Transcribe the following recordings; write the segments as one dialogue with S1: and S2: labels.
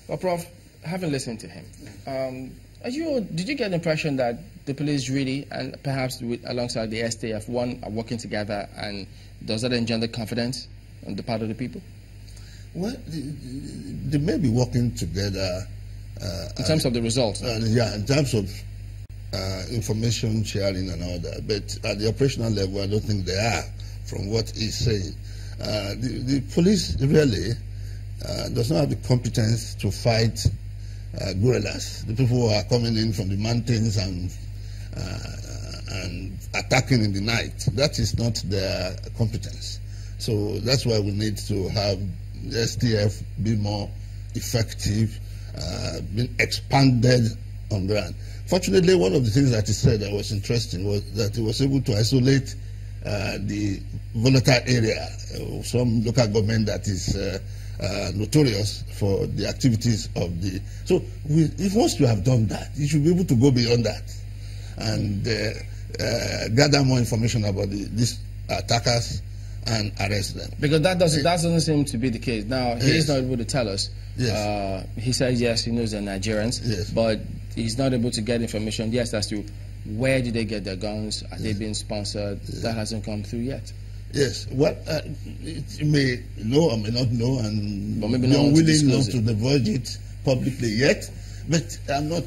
S1: Well, Prof, having listened to him, did you get the impression that the police really, and perhaps alongside the STF, one, are working together, and does that engender confidence on the part of the people?
S2: Well, they may be working together.
S1: In terms of the results?
S2: Yeah, in terms of information sharing and all that. But at the operational level, I don't think they are, from what he's saying. The police really does not have the competence to fight guerrillas, the people who are coming in from the mountains and attacking in the night. That is not their competence. So that's why we need to have the STF be more effective, being expanded on ground. Fortunately, one of the things that he said that was interesting was that he was able to isolate the volatile area, some local government that is notorious for the activities of the... So if once you have done that, you should be able to go beyond that and gather more information about these attackers and arrest them.
S1: Because that doesn't seem to be the case. Now, he is not able to tell us.
S2: Yes.
S1: He says, yes, he knows they're Nigerians,
S2: yes,
S1: but he's not able to get information, yes, as to where did they get their guns, are they being sponsored? Yes. That hasn't come through yet.
S2: Yes, well, it may know or may not know, and
S1: but maybe
S2: not willing not
S1: to
S2: to divulge it publicly yet, but I'm not,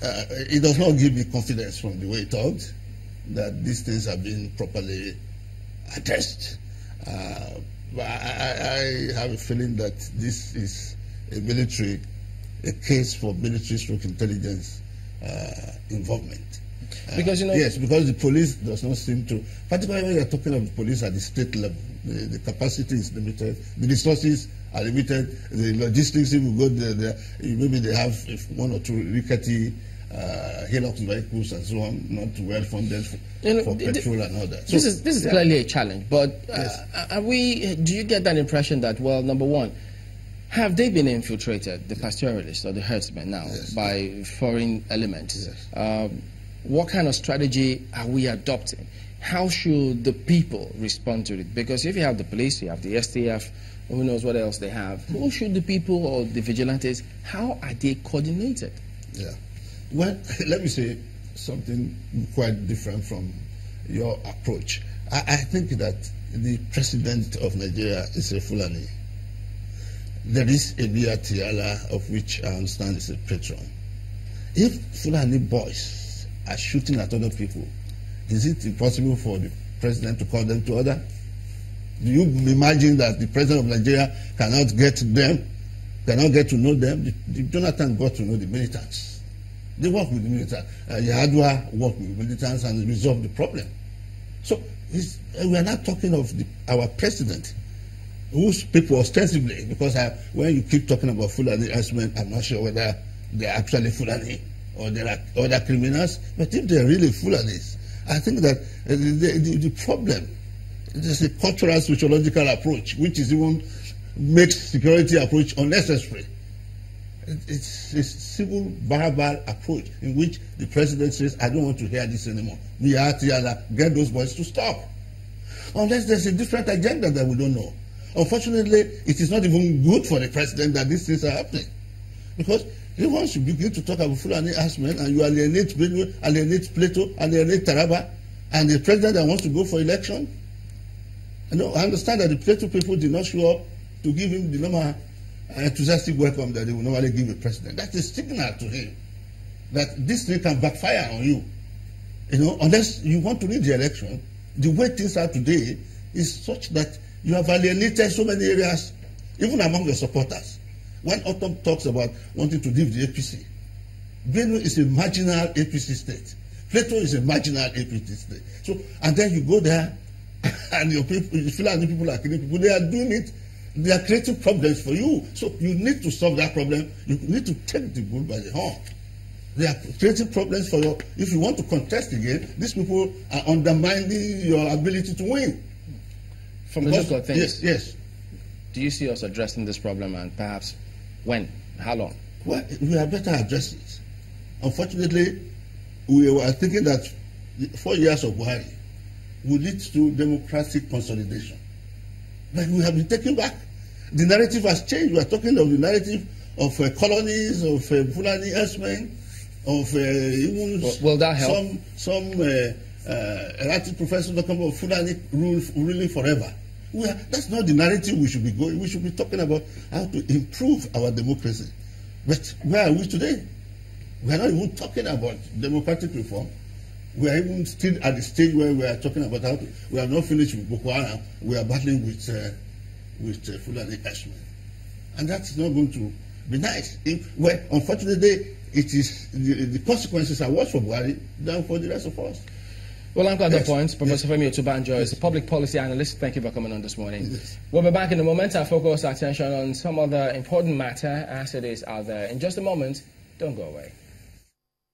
S2: it does not give me confidence from the way he talked that these things have been properly addressed. I have a feeling that this is a case for military/stroke intelligence involvement.
S1: Because
S2: yes, because the police does not seem to, particularly when you're talking of the police at the state level, the capacity is limited, the resources are limited, the logistics, if you go there, maybe they have one or two rickety Hilux vehicles and so on, not well funded for petrol and all that.
S1: This is clearly a challenge, but do you get that impression that, well, number one, have they been infiltrated, the pastoralists or the herdsmen now, by foreign elements?
S2: Yes.
S1: What kind of strategy are we adopting? How should the people respond to it? Because if you have the police, you have the STF, who knows what else they have. Who should the people or the vigilantes, how are they coordinated?
S2: Yeah. Well, let me say something quite different from your approach. I think that the president of Nigeria is a Fulani. There is a Bia Tiala, of which I understand is a patron. If Fulani boys are shooting at other people, is it impossible for the president to call them to order? Do you imagine that the president of Nigeria cannot get them, cannot get to know them? Jonathan got to know the militants. They work with the militants. Yadwa worked with militants and resolved the problem. So we are not talking of our president, whose people ostensibly, because when you keep talking about Fulani herdsmen, I'm not sure whether they're actually Fulani or there are other criminals, but if they're really Fulanis, I think that the problem is a cultural sociological approach, which is even makes security approach unnecessary. It's a civil barbar approach in which the president says, I don't want to hear this anymore. We are to get those boys to stop. Unless there's a different agenda that we don't know. Unfortunately, it is not even good for the president that these things are happening. Because once you begin to talk about Fulani herdsmen and you alienate Benue, alienate Plateau, alienate Taraba, and the president that wants to go for election, I understand that the Plateau people did not show up to give him the normal enthusiastic welcome that they would normally give a president. That's a signal to him that this thing can backfire on you. Unless you want to win the election, the way things are today is such that you have alienated so many areas, even among your supporters. When Autumn talks about wanting to leave the APC, Benue is a marginal APC state. Plateau is a marginal APC state. So, and then you go there, and your people, you feel like the people are killing people. They are doing it. They are creating problems for you. So you need to solve that problem. You need to take the bull by the horn. They are creating problems for you. If you want to contest again, these people are undermining your ability to win.
S1: From the look of things,
S2: yes.
S1: Do you see us addressing this problem, and perhaps when? How long?
S2: Well, we had better address it. Unfortunately, we were thinking that 4 years of Buhari will lead to democratic consolidation. But we have been taken back. The narrative has changed. We are talking of the narrative colonies, of Fulani herdsmen, of even
S1: will that help?
S2: some erratic professors talking about Fulani ruling forever. That's not the narrative we should be going. We should be talking about how to improve our democracy. But where are we today? We are not even talking about democratic reform. We are even still at the stage where we are talking about how we are not finished with Boko Haram. We are battling with Fulani herdsmen. And that's not going to be nice. Unfortunately, it is the consequences are worse for Buhari than for the rest of us.
S1: Well, I'm glad that point. Professor Femi Otubanjo is a public policy analyst. Thank you for coming on this morning.
S2: Yes.
S1: We'll be back in a moment. I'll focus our attention on some other important matter as it is out there. In just a moment, don't go away.